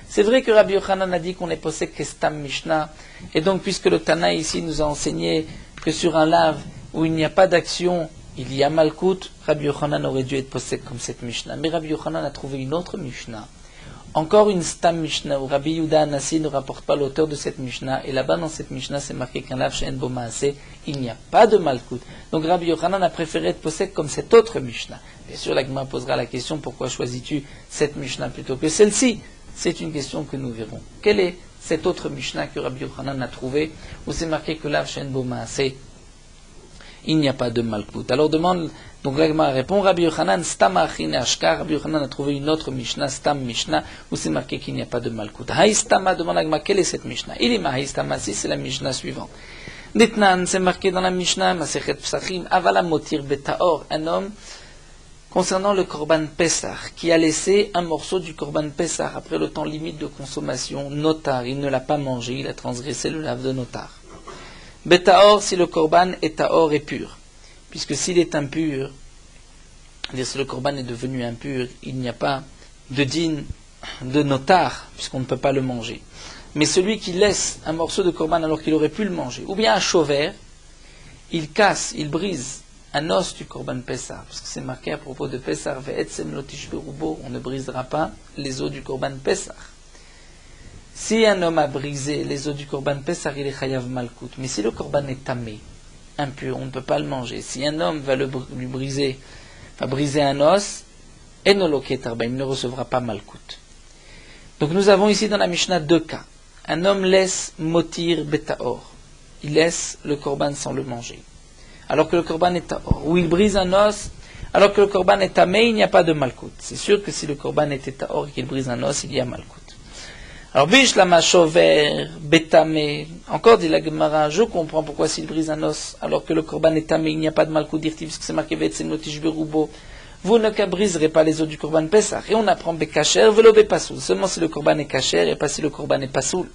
C'est vrai que Rabbi Yochanan a dit qu'on est posé kestam Mishnah, et donc puisque le Tana ici nous a enseigné que sur un lave où il n'y a pas d'action, il y a Malkut, Rabbi Yochanan aurait dû être posé comme cette Mishnah. Mais Rabbi Yochanan a trouvé une autre Mishnah, encore une Stam Mishnah, où Rabbi Yehuda Anassi ne rapporte pas l'auteur de cette Mishnah, et là-bas dans cette Mishnah c'est marqué qu'un lave she'en bo maaseh, il n'y a pas de Malkut. Donc Rabbi Yochanan a préféré être posé comme cette autre Mishnah. Bien sûr, l'Agma posera la question, pourquoi choisis-tu cette Mishnah plutôt que celle-ci? C'est une question que nous verrons. Quelle est cette autre Mishnah que Rabbi Yochanan a trouvée, où c'est marqué que l'av she'en bo maaseh, il n'y a pas de Malkut? Alors donc l'Agma répond, Rabbi Yochanan, Stam achin ashkar, Rabbi Yochanan a trouvé une autre Mishnah, Stam Mishnah, où c'est marqué qu'il n'y a pas de Malkut. Haïstama, demande l'Agma, quelle est cette Mishnah? Il est ma Haïstama, si c'est la Mishnah suivante. Ditnan, c'est marqué dans la Mishnah, Masechet Psachim, avala motir betaor, un homme, concernant le Korban Pessah, qui a laissé un morceau du Korban Pessah après le temps limite de consommation, notar, il ne l'a pas mangé, il a transgressé le lave de notar. Betaor, si le Korban est taor et pur, puisque s'il est impur, si le Korban est devenu impur, il n'y a pas de din de notar, puisqu'on ne peut pas le manger. Mais celui qui laisse un morceau de Korban alors qu'il aurait pu le manger, ou bien un chauvert, il casse, il brise un os du Korban Pessah, parce que c'est marqué à propos de Pessah, ve'etzem lo tishberu bo, on ne brisera pas les os du Korban Pessah. Si un homme a brisé les os du Korban Pessah, il est chayav malkout. Mais si le Korban est tamé, impur, on ne peut pas le manger. Si un homme va lui briser un os, enoloke tarba, il ne recevra pas malkout. Donc nous avons ici dans la Mishnah 2 cas. Un homme laisse motir betaor, il laisse le Korban sans le manger, alors que le Korban est taor, ou il brise un os, alors que le Korban est tamé, il n'y a pas de malkout. C'est sûr que si le Korban était taor et qu'il brise un os, il y a malkout. Alors, bishlama shover betamé, encore dit la Gemara, je comprends pourquoi s'il brise un os, alors que le Korban est tamé, il n'y a pas de malkout dirti, puisque c'est marqué ve'etzem lo tishberu bo, vous ne briserez pas les os du Korban Pessah. Et on apprend bekacher velo bepasoul, seulement si le Korban est kacher et pas si le Korban est pasoul.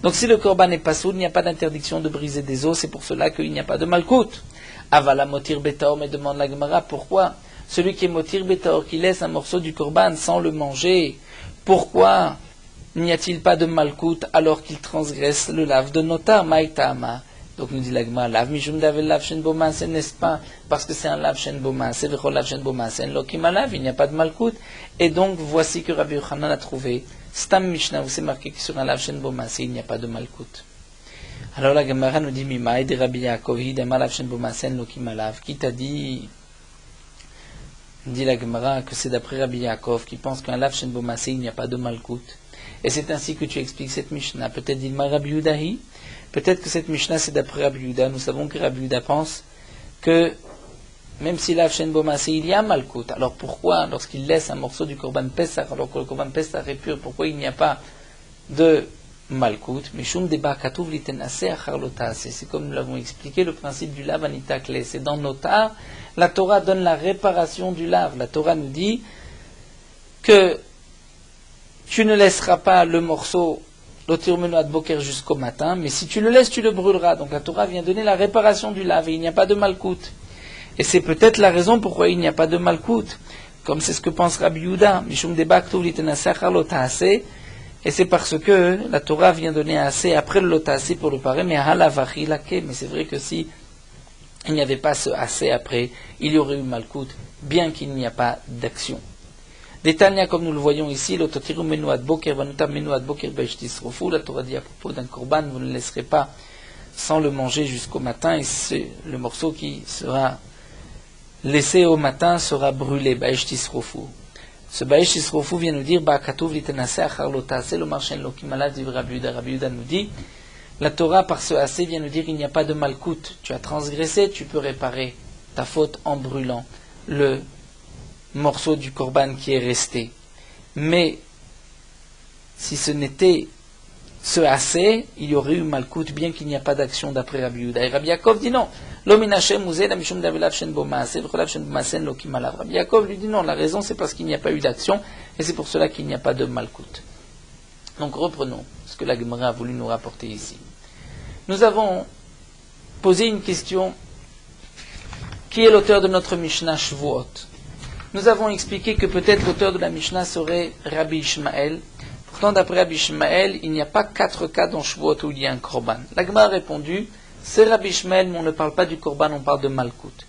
Donc si le Korban est pasoul, il n'y a pas d'interdiction de briser des os, c'est pour cela qu'il n'y a pas de malkout. Avala motir betaor, mais demande la Gemara, pourquoi celui qui est motir betaor, qui laisse un morceau du Korban sans le manger, pourquoi n'y a-t-il pas de malkout alors qu'il transgresse le lave de notar, maïtama? Donc nous dit la Gemara, lave mishum davel lav shen bo maaseh, n'est-ce pas parce que c'est un lave shen bo maaseh, vechol lav shen bo maaseh, loki malav, il n'y a pas de malkout. Et donc voici que Rabbi Yochanan a trouvé Stam Mishnah, où c'est marqué que sur un lave shen bo maaseh, il n'y a pas de malkout. Alors la Gemara nous dit Mimaï de Rabbi Yaakov, Hidemalav Shen Bomasen Lokimalav. Qui t'a dit la Gemara que c'est d'après Rabbi Yaakov qui pense qu'un Lav Shen Bomasen il n'y a pas de Malkout. Et c'est ainsi que tu expliques cette Mishnah. Peut-être dit Rabbi Yudahi. Peut-être que cette Mishnah c'est d'après Rabbi Yuda. Nous savons que Rabbi Yuda pense que même si Lav Shen Bomasen il y a Malkout. Alors pourquoi lorsqu'il laisse un morceau du Korban Pessah alors que le Korban Pessah est pur, pourquoi il n'y a pas de Malkout, Mishum deba katuv litenase achar lotase. C'est comme nous l'avons expliqué, le principe du lav anitakle. C'est dans Notar, la Torah donne la réparation du lave. La Torah nous dit que tu ne laisseras pas le morceau l'otirmenu ad boker jusqu'au matin, mais si tu le laisses, tu le brûleras. Donc la Torah vient donner la réparation du lave et il n'y a pas de Malkout. Et c'est peut-être la raison pourquoi il n'y a pas de Malkout, comme c'est ce que pense Rabbi Yehuda. Mishum deba katuv litenase achar lotase. Et c'est parce que la Torah vient donner assez après le lotase pour le parer, mais halavachi lake. Mais c'est vrai que si il n'y avait pas ce assez après, il y aurait eu Malkout, bien qu'il n'y a pas d'action. Détania, comme nous le voyons ici, l'ototiru menu ad boker, vanutam menu ad boker beishtisrofu. La Torah dit à propos d'un korban, vous ne laisserez pas sans le manger jusqu'au matin, et c'est le morceau qui sera laissé au matin sera brûlé, beishtisrofu. Ce Baïch Isrofu vient nous dire Ba'akatuv litenase achar lotase lo marchen lo kimala dit Rabbi Yuda. Rabbi Yuda nous dit la Torah par ce assez vient nous dire il n'y a pas de malkout. Tu as transgressé, tu peux réparer ta faute en brûlant le morceau du korban qui est resté. Mais si ce n'était ce assez, il y aurait eu malkout bien qu'il n'y a pas d'action d'après Rabbi Yuda. Et Rabbi Yaakov dit non. Rabbi Yaakov lui dit non, la raison c'est parce qu'il n'y a pas eu d'action et c'est pour cela qu'il n'y a pas de malkout. Donc reprenons ce que la Gemara a voulu nous rapporter ici. Nous avons posé une question. Qui est l'auteur de notre Mishnah Shavuot? Nous avons expliqué que peut-être l'auteur de la Mishnah serait Rabbi Ishmael. Pourtant d'après Rabbi Ishmael, il n'y a pas 4 cas dans Shavuot où il y a un korban. La Gemara a répondu c'est Rabbi Ishmael, mais on ne parle pas du korban, on parle de Malkout.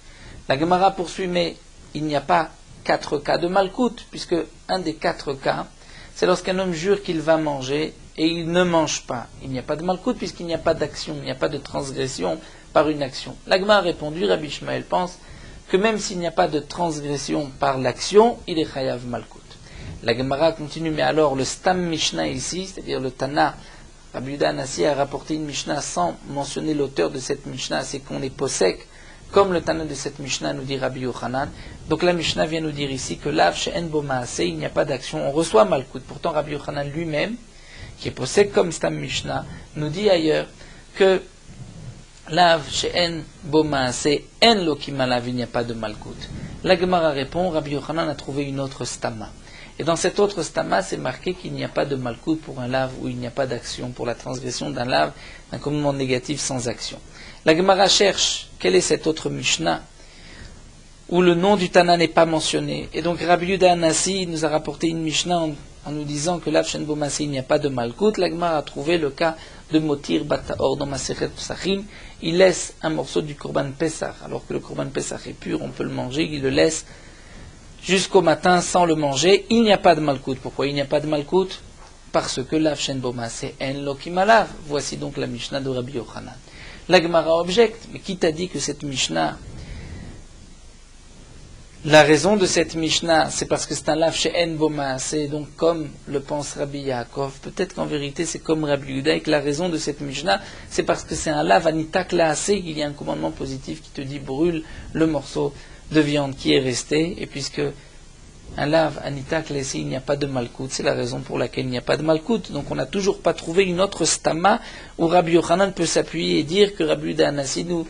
La Gemara poursuit, mais il n'y a pas 4 cas de Malkout, puisque un des 4 cas, c'est lorsqu'un homme jure qu'il va manger et il ne mange pas. Il n'y a pas de Malkout, puisqu'il n'y a pas d'action, il n'y a pas de transgression par une action. La Gemara a répondu, Rabbi Ishmael pense que même s'il n'y a pas de transgression par l'action, il est chayav Malkout. La Gemara continue, mais alors le Stam Mishnah ici, c'est-à-dire le Tana, Rabbi Yehuda Anassi a rapporté une Mishnah sans mentionner l'auteur de cette Mishnah, c'est qu'on est posek, comme le Tana de cette Mishnah nous dit Rabbi Yochanan. Donc la Mishnah vient nous dire ici que Lav she'en bo maaseh, il n'y a pas d'action, on reçoit Malkout. Pourtant Rabbi Yochanan lui-même, qui est posek comme Stam Mishnah, nous dit ailleurs que Lav she'en bo maaseh, en lo kimalav, il n'y a pas de Malkout. La Gemara répond, Rabbi Yochanan a trouvé une autre Stama. Et dans cette autre stama, c'est marqué qu'il n'y a pas de malkout pour un lave, où il n'y a pas d'action pour la transgression d'un lave, d'un commandement négatif sans action. La Gemara cherche quelle est cette autre Mishnah où le nom du Tana n'est pas mentionné. Et donc Rabbi Yehuda Anassi nous a rapporté une Mishnah en nous disant que Lav Shen Bo Maaseh, il n'y a pas de malkout. La Gemara a trouvé le cas de Motir Bataor dans Masechet Pesachim. Il laisse un morceau du Korban Pesach, alors que le Korban Pesach est pur, on peut le manger, il le laisse jusqu'au matin sans le manger, il n'y a pas de malkout. Pourquoi il n'y a pas de malkout? Parce que Lav Shen Bo Maaseh en lo kimalav. Voici donc la Mishnah de Rabbi Yochanan. La Gemara objecte, mais qui t'a dit que cette Mishnah, la raison de cette Mishnah, c'est parce que c'est un Lav Shen Bo Maaseh, donc comme le pense Rabbi Yaakov, peut-être qu'en vérité c'est comme Rabbi Yehuda, et que la raison de cette Mishnah, c'est parce que c'est un Lav Anitak Laaseh, il y a un commandement positif qui te dit brûle le morceau de viande qui est resté, et puisque un lave anitak laissé, il n'y a pas de malkout, c'est la raison pour laquelle il n'y a pas de malkout. Donc on n'a toujours pas trouvé une autre stama où Rabbi Yochanan peut s'appuyer et dire que Rabbi Yehuda Anassi nous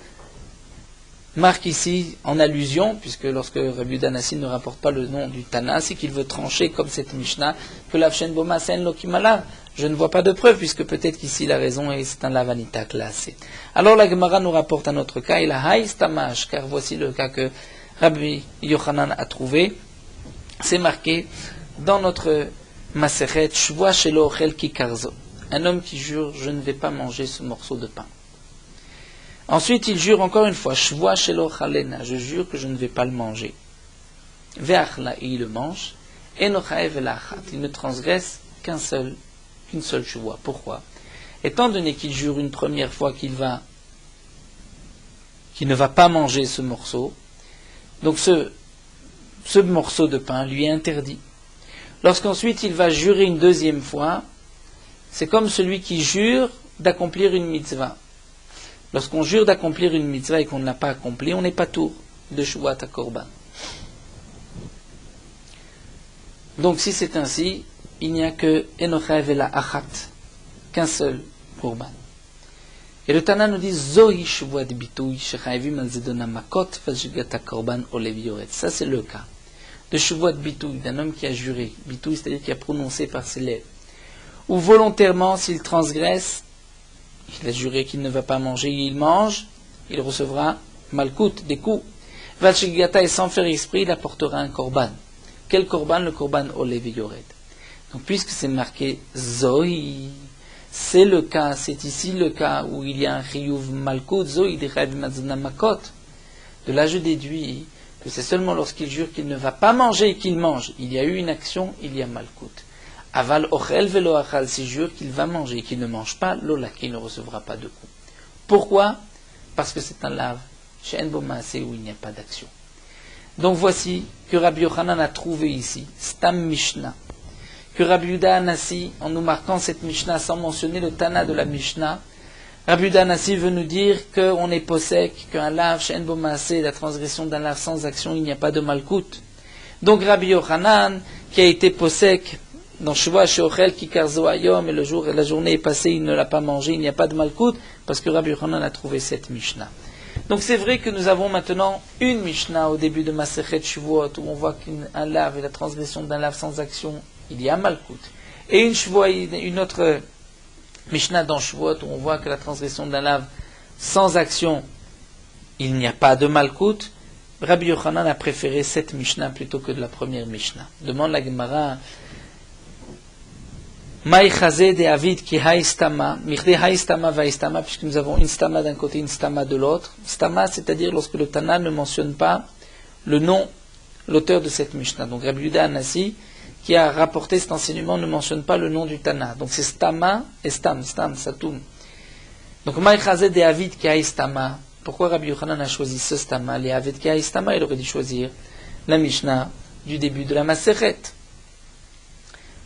marque ici en allusion, puisque lorsque Rabbi Yehuda Anassi ne rapporte pas le nom du Tana, c'est qu'il veut trancher comme cette Mishnah que Lav Shen Bo Maaseh en lo kimalav. Je ne vois pas de preuve, puisque peut-être qu'ici la raison est c'est un lave anitak lassé. Alors la Gemara nous rapporte un autre cas, il a haïs tamash, car voici le cas que Rabbi Yochanan a trouvé, c'est marqué dans notre Masechet, Shvoa shelo ochel kikarzo. Un homme qui jure, je ne vais pas manger ce morceau de pain. Ensuite, il jure encore une fois, Shvoa shelo chalena, je jure que je ne vais pas le manger. Ve'achla, et il le mange. Enochaev elachat, il ne transgresse qu'une seule shvoa. Pourquoi? étant donné qu'il jure une première fois qu'il ne va pas manger ce morceau, donc ce morceau de pain lui est interdit. Lorsqu'ensuite il va jurer une deuxième fois, c'est comme celui qui jure d'accomplir une mitzvah. Lorsqu'on jure d'accomplir une mitzvah et qu'on ne l'a pas accomplie, on n'est pas tour de Shuvat HaKorban. Donc si c'est ainsi, il n'y a que Enochav Ela Achat, qu'un seul Korban. Et le Tana nous dit Zohi Shuvat Bitoui Shechayvim Al Zedona Makot Vajigat HaKorban Olev Yoret. Ça c'est le cas de Shuvat Bitoui, d'un homme qui a juré, Bitoui c'est-à-dire qui a prononcé par ses lèvres, ou volontairement s'il transgresse, il a juré qu'il ne va pas manger, il mange, il recevra Malkout, des coups. Vajigata et sans faire esprit, il apportera un Korban. Quel Korban? Le Korban Olev Yored. Donc puisque c'est marqué Zohi, c'est le cas, c'est ici le cas où il y a un Chiyuv Malkout, Zohi Dechav Mazna Makot. De là je déduis que c'est seulement lorsqu'il jure qu'il ne va pas manger et qu'il mange. Il y a eu une action, il y a Malkout. Aval Ochel Velo Achal, s'il jure qu'il va manger et qu'il ne mange pas, Lola, qu'il ne recevra pas de coup. Pourquoi? Parce que c'est un lave, chez Enbo Maaseh, où il n'y a pas d'action. Donc voici que Rabbi Yochanan a trouvé ici, Stam Mishnah, que Rabbi Yehuda Hanassi, en nous marquant cette Mishnah sans mentionner le Tana de la Mishnah, Rabbi Yehuda Hanassi veut nous dire qu'on est posek, qu'un lave, She'en bo maaseh, la transgression d'un lave sans action, il n'y a pas de malkout. Donc Rabbi Yochanan, qui a été posek dans Shuvah Sheochel Kikar Zoayom, et la journée est passée, il ne l'a pas mangé, il n'y a pas de malkout, parce que Rabbi Yochanan a trouvé cette Mishnah. Donc c'est vrai que nous avons maintenant une Mishnah au début de Masechet Shavuot où on voit qu'un lave et la transgression d'un lave sans action, il y a Malkout. Et une autre Mishnah dans Shavuot où on voit que la transgression d'un lave sans action, il n'y a pas de Malkout. Rabbi Yochanan a préféré cette Mishnah plutôt que de la première Mishnah. Demande la Gemara. Maïchazé de Avid qui haïstama, mirde haïstama vaïstama, puisque nous avons une stama d'un côté, une stama de l'autre. Stama, c'est-à-dire lorsque le Tana ne mentionne pas le nom, l'auteur de cette Mishnah. Donc Rabbi Yehuda Hanassi, qui a rapporté cet enseignement, ne mentionne pas le nom du Tana. Donc c'est stama et stam, satum. Donc Maïchazé de Avid qui haïstama. Pourquoi Rabbi Yochanan a choisi ce stama? Les Avid qui haïstama, il aurait dû choisir la Mishnah du début de la Masechet.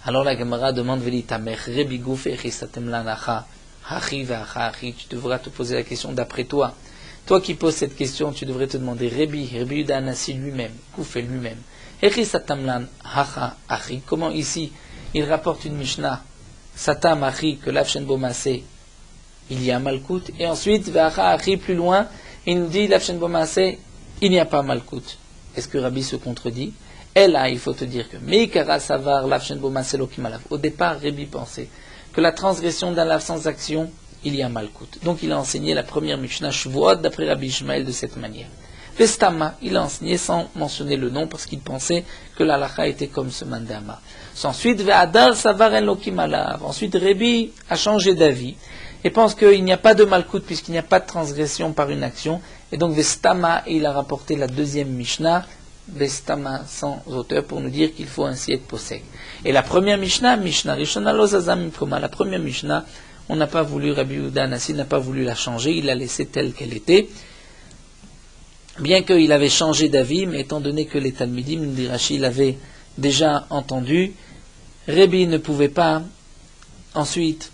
Alors la Gemara demande Velitamech, Rebi Gouf et Chisatem Lanacha, Hachi Vacha Hachi, tu devras te poser la question d'après toi. Toi qui poses cette question, tu devrais te demander Rebi Yehuda Hanassi lui-même, Gouf et lui-même. Chisatem Lanacha Hachi, comment ici il rapporte une Mishnah, Satam Hachi, que l'Afshen bo maaseh, il y a Malkout, et ensuite Vacha Hachi, plus loin, il nous dit l'Afshen bo maaseh, il n'y a pas Malkout. Est-ce que Rabbi se contredit? Et là, il faut te dire que Meikara Savar Lavshen bo maaseh lo kimalav. Au départ, Rabbi pensait que la transgression d'un lave sans action, il y a Malkout. Donc il a enseigné la première Mishnah Shavuot d'après Rabbi Ishmael de cette manière. Vestama, il a enseigné sans mentionner le nom parce qu'il pensait que la halakha était comme ce mandama. Ensuite, Ve'adar Savar en lo kimalav. Ensuite, Rabbi a changé d'avis et pense qu'il n'y a pas de Malkout puisqu'il n'y a pas de transgression par une action. Et donc Vestama, il a rapporté la deuxième Mishnah Bestama sans auteur pour nous dire qu'il faut ainsi être posek. Et la première Mishnah, Mishnah Rishona Lozazam Koma, la première Mishnah, on n'a pas voulu, Rabbi Yehuda Hanassi n'a pas voulu la changer, il l'a laissée telle qu'elle était. Bien qu'il avait changé d'avis, mais étant donné que les Talmidim, nous dit Rashi, l'avaient déjà entendu, Rabbi ne pouvait pas ensuite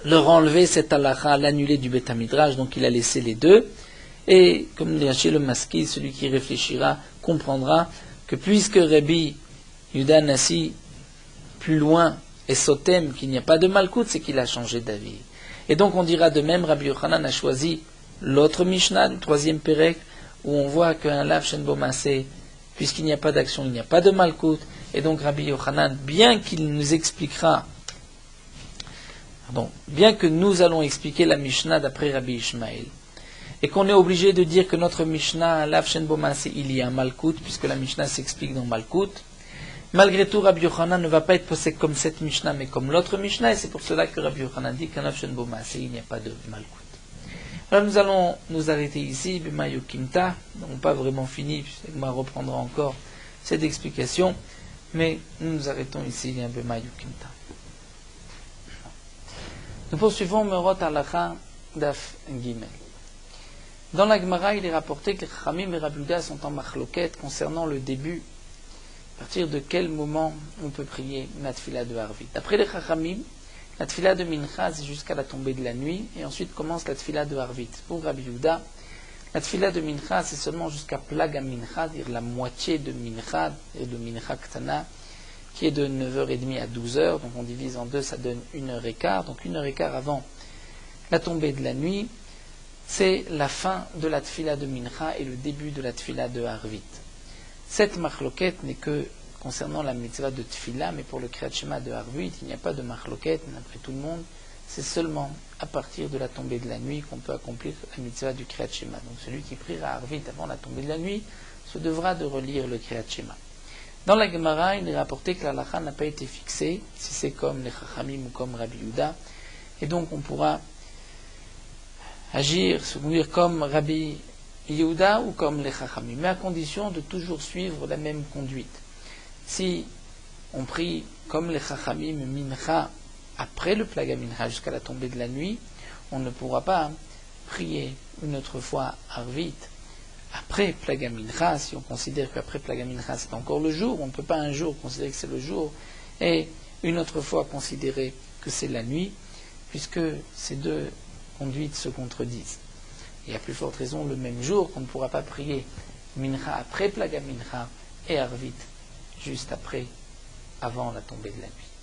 leur enlever cette halakha, l'annuler du Beth Midrash, donc il a laissé les deux. Et, comme dit Rashi, le maski, celui qui réfléchira, comprendra que puisque Rabbi Yehuda Hanassi, plus loin, est sotem, qu'il n'y a pas de malkout, c'est qu'il a changé d'avis. Et donc on dira de même, Rabbi Yochanan a choisi l'autre Mishnah, du troisième Pérek, où on voit qu'un lav shen bo maaseh, puisqu'il n'y a pas d'action, il n'y a pas de malkout. Et donc Rabbi Yochanan, bien qu'il nous expliquera, bien que nous allons expliquer la Mishnah d'après Rabbi Ishmael, et qu'on est obligé de dire que notre Mishnah, Lav Shen Bo Maaseh, il y a Malkout, puisque la Mishnah s'explique dans Malkout. Malgré tout, Rabbi Yochanan ne va pas être posé comme cette Mishnah, mais comme l'autre Mishnah, et c'est pour cela que Rabbi Yochanan dit qu'un Lav Shen Bo Maaseh, il n'y a pas de Malkout. Alors nous allons nous arrêter ici, B'mayu Kimta, donc pas vraiment fini, puisque Gma reprendra encore cette explication, mais nous nous arrêtons ici, B'mayu Kimta. Nous poursuivons Merot Halacha Daf Gimel. Dans la Gemara, il est rapporté que les Chachamim et Rabbi Yehuda sont en machloket concernant le début. À partir de quel moment on peut prier la tfila de Harvit. D'après les Chachamim, la tfila de Mincha c'est jusqu'à la tombée de la nuit, et ensuite commence la tfila de Harvit. Pour Rabbi Yehuda, la tfila de Mincha c'est seulement jusqu'à Plaga Mincha, c'est-à-dire la moitié de Mincha, et de Mincha Ktana, qui est de 9h30 à 12h, donc on divise en deux, ça donne 1h15, donc 1h15 avant la tombée de la nuit, c'est la fin de la tfila de Mincha et le début de la tfila de Harvit. Cette machloket n'est que concernant la mitzvah de tfila, mais pour le Kriyat Shema de Harvit, il n'y a pas de machloket, d'après tout le monde, c'est seulement à partir de la tombée de la nuit qu'on peut accomplir la mitzvah du Kriyat Shema. Donc celui qui priera Harvit avant la tombée de la nuit se devra de relire le Kriyat Shema. Dans la Gemara, il est rapporté que la halakha n'a pas été fixée, si c'est comme les Chachamim ou comme Rabbi Yehuda, et donc on pourra agir, se conduire comme Rabbi Yehuda ou comme les Chachamim, mais à condition de toujours suivre la même conduite. Si on prie comme les Chachamim Mincha après le Plaga Mincha jusqu'à la tombée de la nuit, on ne pourra pas prier une autre fois Harvit après Plaga Mincha. Si on considère qu'après Plaga Mincha c'est encore le jour, on ne peut pas un jour considérer que c'est le jour et une autre fois considérer que c'est la nuit, puisque ces deux conduites se contredisent. Et à plus forte raison, le même jour qu'on ne pourra pas prier Mincha après Plaga Mincha et Harvit juste après, avant la tombée de la nuit.